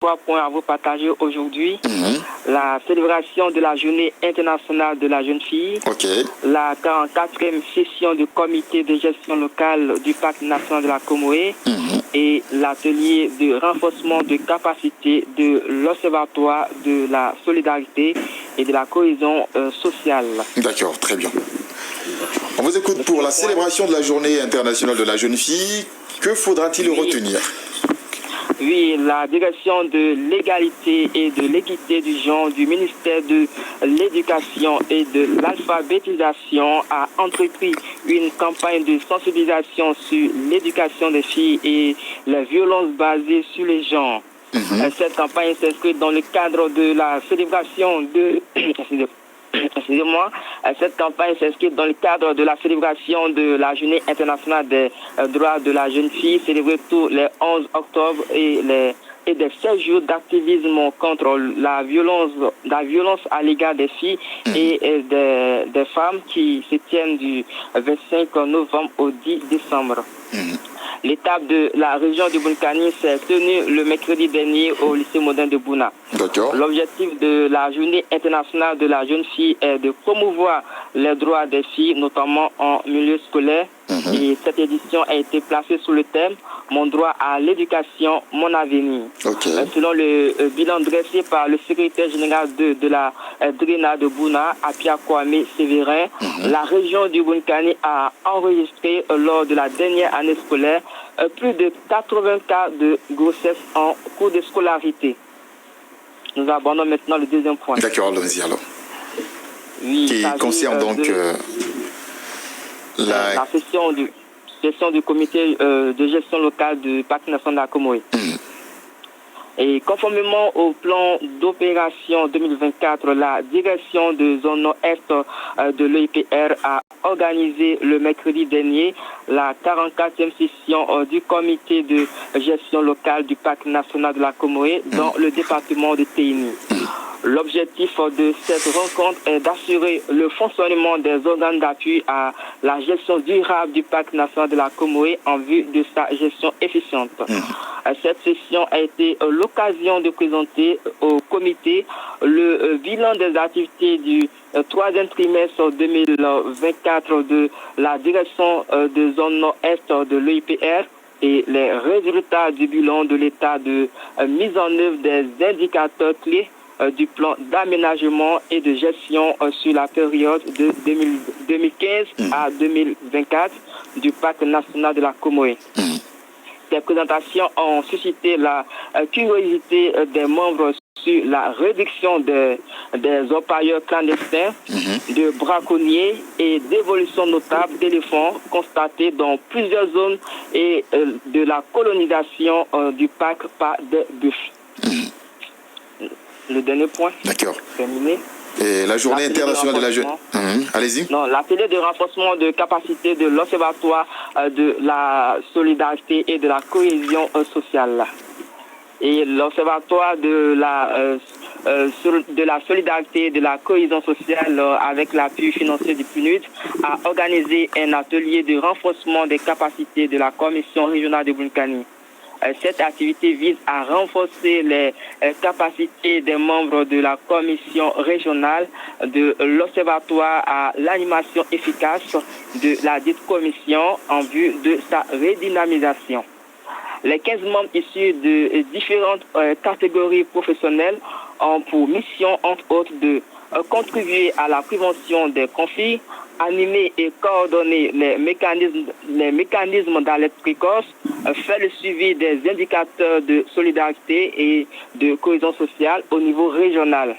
3 points à vous partager aujourd'hui. La célébration de la journée internationale de la jeune fille. La 44e session du comité de gestion locale du parc national de la Comoé. Et l'atelier de renforcement de capacité de l'Observatoire de la solidarité et de la cohésion sociale. D'accord, très bien. On vous écoute pour la célébration de la journée internationale de la jeune fille. Que faudra-t-il retenir? Oui, la direction de l'égalité et de l'équité du genre du ministère de l'Éducation et de l'Alphabétisation a entrepris une campagne de sensibilisation sur l'éducation des filles et les violences basées sur les genres. Cette campagne s'inscrit dans le cadre de la célébration de... Excusez-moi, cette campagne s'inscrit dans le cadre de la célébration de la Journée internationale des droits de la jeune fille, célébrée tous les 11 octobre et des 16 jours d'activisme contre la violence à l'égard des filles et des femmes qui se tiennent du 25 novembre au 10 décembre. L'étape de la région du Bunkani s'est tenue le mercredi dernier au lycée moderne de Bouna. L'objectif de la journée internationale de la jeune fille est de promouvoir les droits des filles, notamment en milieu scolaire. Et cette édition a été placée sous le thème « Mon droit à l'éducation, mon avenir ». Selon le bilan dressé par le secrétaire général de la DRENA de Bouna, Apia Kwame Sévérin, la région du Bunkani a enregistré lors de la dernière année scolaire plus de 80 cas de grossesse en cours de scolarité. Nous abordons maintenant le deuxième point. D'accord, allons-y alors. Oui, qui concerne donc la session du comité de gestion locale du parc national de la Comoé. Et conformément au plan d'opération 2024, la direction de zone nord-est de l'EIPR a organisé le mercredi dernier la 44e session du comité de gestion locale du parc national de la Comoé dans le département de Téni. L'objectif de cette rencontre est d'assurer le fonctionnement des organes d'appui à la gestion durable du parc national de la Comoé en vue de sa gestion efficiente. Cette session a été l'occasion de présenter au comité le bilan des activités du troisième trimestre 2024 de la direction de zone nord-est de l'EIPR et les résultats du bilan de l'état de mise en œuvre des indicateurs clés du plan d'aménagement et de gestion sur la période de 2015 à 2024 du parc national de la Comoé. Ces présentations ont suscité la curiosité des membres sur la réduction des orpailleurs clandestins, de braconniers et d'évolution notable d'éléphants constatées dans plusieurs zones et de la colonisation du parc par des buffles. Le dernier point. D'accord. Terminé. Et la journée internationale de la jeune. Allez-y. Non, l'atelier de renforcement de capacité de l'Observatoire de la solidarité et de la cohésion sociale. Et l'Observatoire de la solidarité et de la cohésion sociale, avec l'appui financier du PNUD, a organisé un atelier de renforcement des capacités de la Commission régionale de Bunkani. Cette activité vise à renforcer les capacités des membres de la commission régionale de l'Observatoire à l'animation efficace de la dite commission en vue de sa redynamisation. Les 15 membres issus de différentes catégories professionnelles ont pour mission, entre autres, de contribuer à la prévention des conflits, animer et coordonner les mécanismes d'alerte précoce, faire le suivi des indicateurs de solidarité et de cohésion sociale au niveau régional.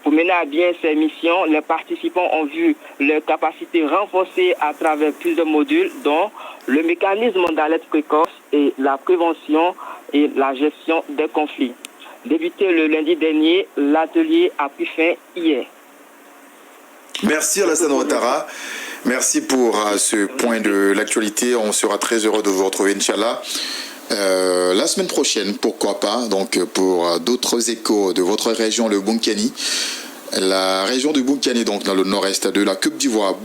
Pour mener à bien ces missions, les participants ont vu leurs capacités renforcées à travers plusieurs modules, dont le mécanisme d'alerte précoce et la prévention et la gestion des conflits. Débuté le lundi dernier, l'atelier a pris fin hier. Merci Alassane Ouattara. Merci pour ce point de l'actualité. On sera très heureux de vous retrouver, Inch'Allah. La semaine prochaine, pourquoi pas, donc pour d'autres échos de votre région, le Bunkani. La région du Bunkani, donc dans le nord-est de la Côte d'Ivoire.